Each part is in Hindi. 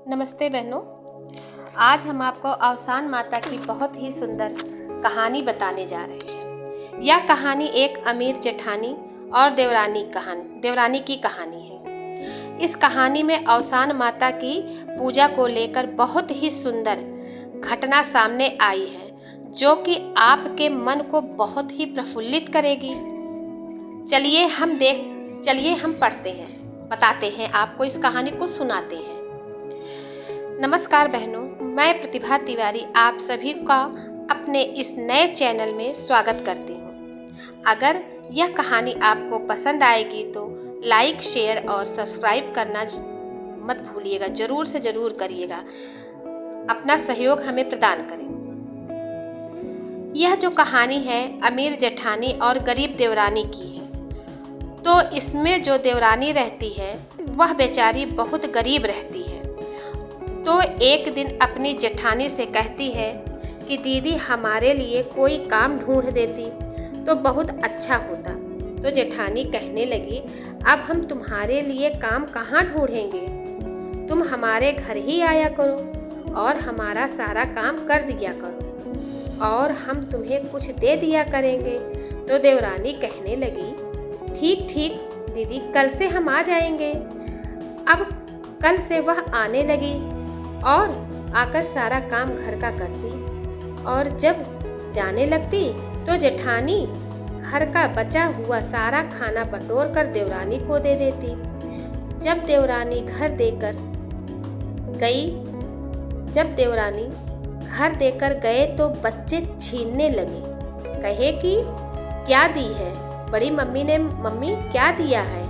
नमस्ते बहनों। आज हम आपको औसान माता की बहुत ही सुंदर कहानी बताने जा रहे हैं। यह कहानी एक अमीर जेठानी और देवरानी की कहानी है। इस कहानी में औसान माता की पूजा को लेकर बहुत ही सुंदर घटना सामने आई है, जो कि आपके मन को बहुत ही प्रफुल्लित करेगी। चलिए हम पढ़ते हैं, बताते हैं, आपको इस कहानी को सुनाते हैं। नमस्कार बहनों, मैं प्रतिभा तिवारी आप सभी का अपने इस नए चैनल में स्वागत करती हूँ। अगर यह कहानी आपको पसंद आएगी तो लाइक, शेयर और सब्सक्राइब करना मत भूलिएगा। जरूर से जरूर करिएगा, अपना सहयोग हमें प्रदान करें। यह जो कहानी है अमीर जेठानी और गरीब देवरानी की है। तो इसमें जो देवरानी रहती है वह बेचारी बहुत गरीब रहती है। तो एक दिन अपनी जेठानी से कहती है कि दीदी हमारे लिए कोई काम ढूंढ देती तो बहुत अच्छा होता। तो जेठानी कहने लगी, अब हम तुम्हारे लिए काम कहाँ ढूंढेंगे, तुम हमारे घर ही आया करो और हमारा सारा काम कर दिया करो और हम तुम्हें कुछ दे दिया करेंगे। तो देवरानी कहने लगी, ठीक दीदी, कल से हम आ जाएंगे। अब कल से वह आने लगी और आकर सारा काम घर का करती और जब जाने लगती तो जेठानी घर का बचा हुआ सारा खाना बटोर कर देवरानी को दे देती। जब देवरानी घर देकर गए तो बच्चे छीनने लगे। कहे कि क्या दी है, बड़ी मम्मी ने क्या दिया है।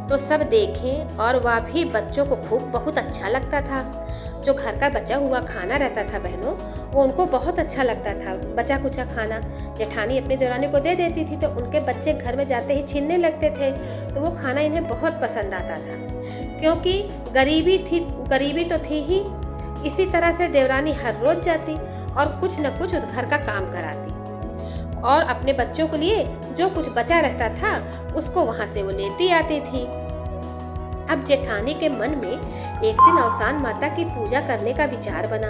तो सब देखें और वह भी बच्चों को बहुत अच्छा लगता था। जो घर का बचा हुआ खाना रहता था बहनों, वो उनको बहुत अच्छा लगता था। बचा कुचा खाना जेठानी अपनी देवरानी को दे देती थी तो उनके बच्चे घर में जाते ही छीनने लगते थे। तो वो खाना इन्हें बहुत पसंद आता था, क्योंकि गरीबी तो थी ही। इसी तरह से देवरानी हर रोज जाती और कुछ न कुछ उस घर का काम कराती और अपने बच्चों के लिए जो कुछ बचा रहता था उसको वहां से वो लेती आती थी। अब जेठानी के मन में एक दिन औसान माता की पूजा करने का विचार बना।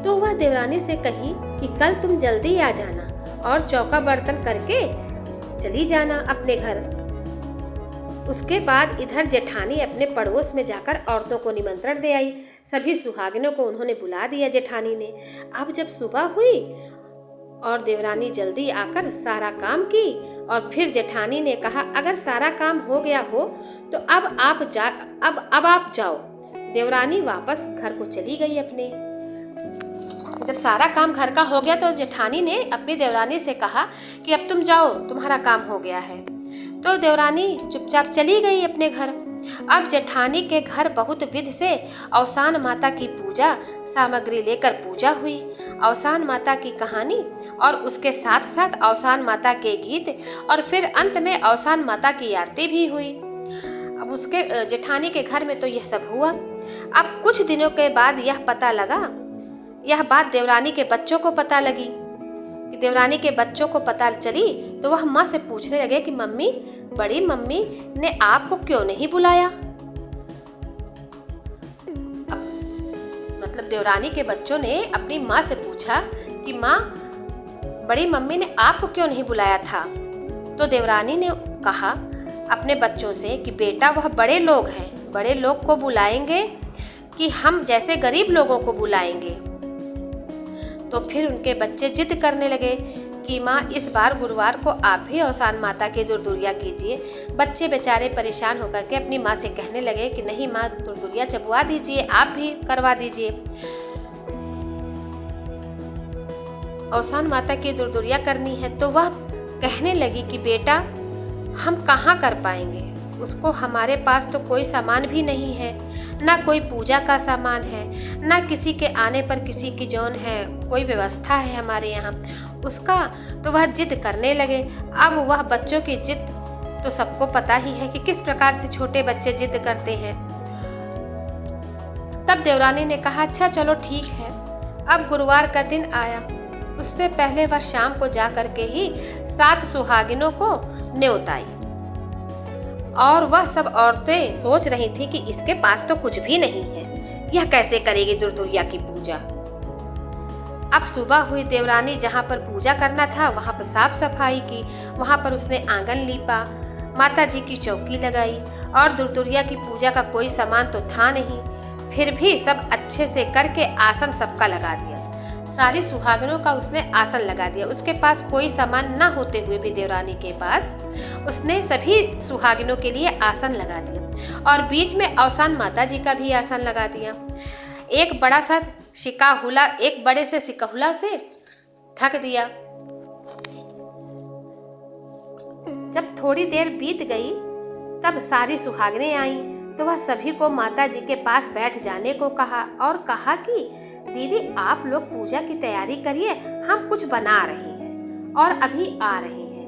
तो वह देवरानी से कही कि कल तुम जल्दी आ जाना और चौका बर्तन करके चली जाना अपने घर। उसके बाद इधर जेठानी अपने पड़ोस में जाकर औरतों को निमंत्रण दे आई। सभी सुहागिनों को उन्होंने बुला दिया जेठानी ने। अब जब सुबह हुई और देवरानी जल्दी आकर सारा काम की और फिर जेठानी ने कहा, अगर सारा काम हो गया हो तो अब आप जाओ। देवरानी वापस घर को चली गई अपने। जब सारा काम घर का हो गया तो जेठानी ने अपनी देवरानी से कहा कि अब तुम जाओ, तुम्हारा काम हो गया है। तो देवरानी चुपचाप चली गई अपने घर। अब जेठानी के घर बहुत विधि से औसान माता की पूजा सामग्री लेकर पूजा हुई। औसान माता की कहानी और उसके साथ साथ औसान माता के गीत और फिर अंत में औसान माता की आरती भी हुई। अब उसके जेठानी के घर में तो यह सब हुआ। अब कुछ दिनों के बाद यह बात देवरानी के बच्चों को पता लगी। कि देवरानी के बच्चों को पता चली तो वह माँ से पूछने लगे कि मम्मी, बड़ी मम्मी ने आपको क्यों नहीं बुलाया। मतलब देवरानी के बच्चों ने अपनी माँ से पूछा कि माँ, बड़ी मम्मी ने आपको क्यों नहीं बुलाया था। तो देवरानी ने कहा अपने बच्चों से कि बेटा, वह बड़े लोग हैं, बड़े लोग को बुलाएंगे कि हम जैसे गरीब लोगों को बुलाएंगे। तो फिर उनके बच्चे जिद करने लगे कि माँ, इस बार गुरुवार को आप भी औसान माता की दुर्दुरिया कीजिए। बच्चे बेचारे परेशान होकर के अपनी माँ से कहने लगे कि नहीं माँ, दुर्दुरिया चबवा दीजिए, आप भी करवा दीजिए। औसान माता की दुर्दुरिया करनी है। तो वह कहने लगी कि बेटा, हम कहाँ कर पाएंगे, उसको हमारे पास तो कोई सामान भी नहीं है, ना कोई पूजा का सामान है, ना किसी के आने पर किसी की जौन है कोई व्यवस्था है हमारे यहाँ उसका। तो वह जिद करने लगे। अब वह बच्चों की जिद तो सबको पता ही है कि किस प्रकार से छोटे बच्चे जिद करते हैं। तब देवरानी ने कहा, अच्छा चलो ठीक है। अब गुरुवार का दिन आया। उससे पहले वह शाम को जा करके ही 7 सुहागिनों को न्योत आई और वह सब औरतें सोच रही थी कि इसके पास तो कुछ भी नहीं है, यह कैसे करेगी दुर्दुरिया की पूजा। अब सुबह हुई, देवरानी जहाँ पर पूजा करना था वहाँ पर साफ सफाई की, वहाँ पर उसने आंगन लीपा, माता जी की चौकी लगाई और दुर्दुरिया की पूजा का कोई सामान तो था नहीं, फिर भी सब अच्छे से करके आसन सबका लगा दिया। सारी सुहागनों का उसने आसन लगा दिया। उसके पास कोई सामान ना होते हुए भी देवरानी के पास उसने सभी सुहागिनों के लिए आसन लगा दिया और बीच में अवसान माता जी का भी आसन लगा दिया। एक बड़ा सा शिकाहुला, एक बड़े से शिकाहुला से ढक दिया। जब थोड़ी देर बीत गई तब सारी सुहागिनें आईं तो वह सभी को माता जी के पास बैठ जाने को कहा और कहा कि दीदी आप लोग पूजा की तैयारी करिए, हम कुछ बना रहे हैं और अभी आ रहे हैं।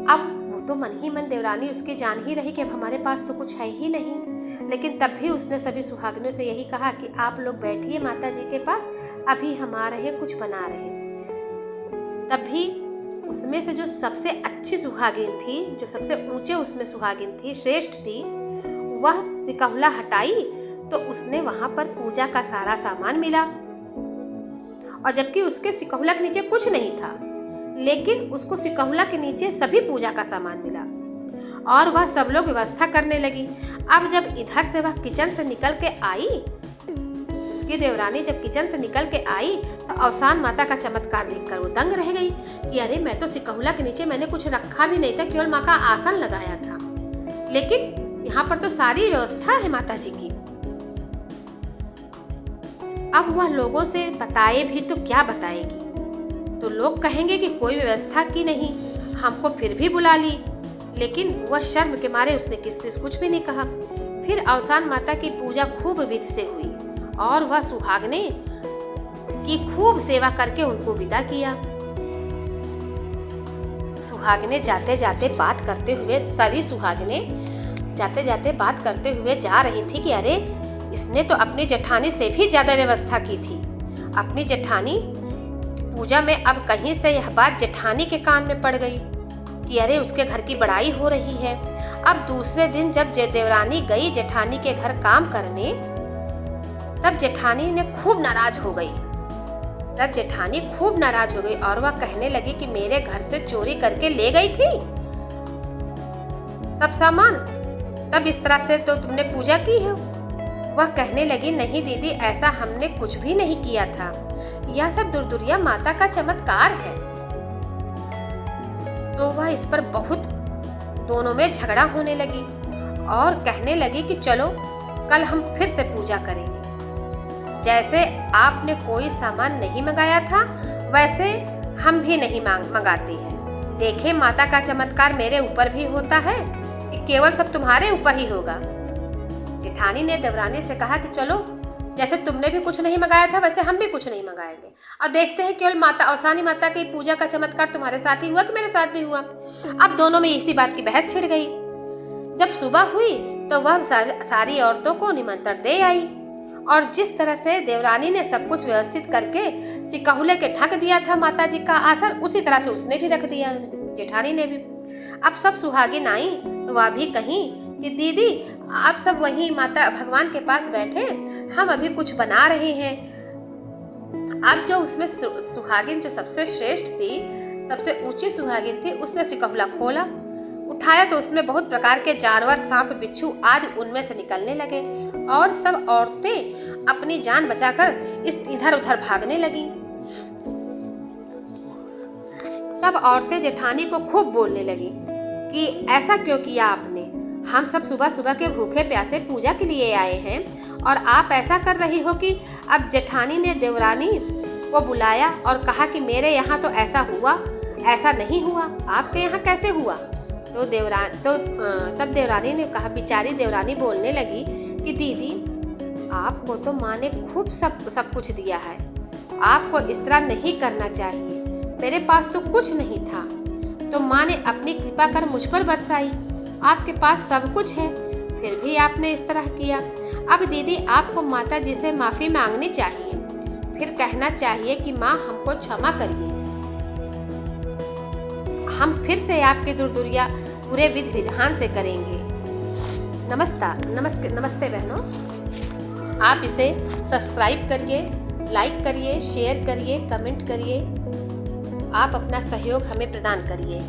अब वो तो मन ही मन देवरानी उसकी जान ही रही कि अब हमारे पास तो कुछ है ही नहीं, लेकिन तब भी उसने सभी सुहागिनों से यही कहा कि आप लोग बैठिए माता जी के पास, अभी हम आ रहे हैं, कुछ बना रहे हैं। तब भी उसमें से जो सबसे अच्छी सुहागिन थी, जो सबसे ऊंचे उसमें सुहागिन थी, श्रेष्ठ थी, वह शिकाहुला हटाई तो उसने वहां पर पूजा का सारा सामान मिला। और जबकि उसके शिकाहुला के नीचे कुछ नहीं था, लेकिन उसको शिकाहुला के नीचे सभी पूजा का सामान मिला और वह सब लोग व्यवस्था करने लगी। अब जब इधर से वह किचन से निकल के आई, उसकी देवरानी जब किचन से निकल के आई तो अवसान माता का चमत्कार देखकर वो दंग रह गई कि अरे मैं तो शिकाहुला के नीचे मैंने कुछ रखा भी नहीं था, केवल माँ का आसन लगाया था, लेकिन यहाँ पर तो सारी व्यवस्था है माता जी की। अब वह लोगों से बताए भी तो क्या बताएगी, तो लोग कहेंगे कि कोई व्यवस्था की नहीं, हमको फिर भी बुला ली, लेकिन वह शर्म के मारे उसने किसी से कुछ भी नहीं कहा। फिर अवसान माता की पूजा खूब विधि से हुई और वह सुहागने की खूब सेवा करके उनको विदा किया। सुहागने जाते जाते बात करते हुए, सारी सुहागने जाते जाते बात करते हुए जा रही थी कि अरे इसने तो अपनी जेठानी से भी ज्यादा व्यवस्था की थी। अपनी जेठानी पूजा में अब कहीं से यह बात जेठानी के कान में पड़ गई कि अरे उसके घर की बड़ाई हो रही है। अब दूसरे दिन जब देवरानी गई जेठानी के घर काम करने, तब जेठानी ने खूब नाराज हो गई। तब जेठानी खूब नाराज हो गई और वह कहने लगी कि मेरे घर से चोरी करके ले गई थी सब सामान, तब इस तरह से तो तुमने पूजा की है। वह कहने लगी नहीं दीदी, ऐसा हमने कुछ भी नहीं किया था, यह सब दुर्दुरिया माता का चमत्कार है। तो वह इस पर बहुत दोनों में झगड़ा होने लगी और कहने लगी कि चलो कल हम फिर से पूजा करेंगे। जैसे आपने कोई सामान नहीं मंगाया था वैसे हम भी नहीं मंगाते हैं। देखे माता का चमत्कार मेरे ऊपर भी होता है कि केवल सब तुम्हारे ऊपर ही होगा। जेठानी ने देवरानी से कहा कि चलो जैसे तुमने भी कुछ नहीं मंगाया था वैसे हम भी कुछ नहीं मंगाएंगे और देखते हैं केवल माता अवसानी माता की पूजा का चमत्कार तुम्हारे साथ ही हुआ कि मेरे साथ भी हुआ। अब दोनों में इसी बात की बहस छिड़ गई। जब सुबह हुई तो वह सारी औरतों को निमंत्रण दे आई और जिस तरह से देवरानी ने सब कुछ व्यवस्थित करके शिकाहुले के ढक दिया था माता जी का आसन, उसी तरह से उसने भी रख दिया, जेठानी ने भी। अब सब सुहागिन आई तो वह भी कहीं कि दीदी आप सब वहीं माता भगवान के पास बैठे, हम अभी कुछ बना रहे हैं। अब जो उसमें सुहागिन जो सबसे श्रेष्ठ थी, सबसे ऊंची सुहागिन थी, उसने शिकाहुला खोला, उठाया तो उसमें बहुत प्रकार के जानवर, सांप, बिच्छू आदि उनमें से निकलने लगे और सब औरतें अपनी जान बचाकर इधर उधर भागने लगी। सब औरतें जेठानी को खूब बोलने लगी कि ऐसा क्यों किया आपने, हम सब सुबह सुबह के भूखे प्यासे पूजा के लिए आए हैं और आप ऐसा कर रही हो कि। अब जेठानी ने देवरानी को बुलाया और कहा कि मेरे यहाँ तो ऐसा हुआ, ऐसा नहीं हुआ, आपके यहाँ कैसे हुआ। तो तब देवरानी ने कहा, बेचारी देवरानी बोलने लगी कि दीदी आपको तो माँ ने खूब सब कुछ दिया है, आपको इस तरह नहीं करना चाहिए, मेरे पास तो कुछ नहीं था, तो माँ ने अपनी कृपा कर मुझ पर बरसाई, आपके पास सब कुछ है, फिर भी आपने इस तरह किया। अब दीदी आपको माता जी से माफ़ी मांगनी चाहिए, फिर कहना चाहिए कि माँ हमको क्षमा करिए, हम फिर से आपकी दुर्दुरिया पूरे विधि विधान से करेंगे। नमस्ते बहनों। आप इसे सब्सक्राइब करिए, लाइक करिए, शेयर करिए, कमेंट करिए। आप अपना सहयोग हमें प्रदान करिए।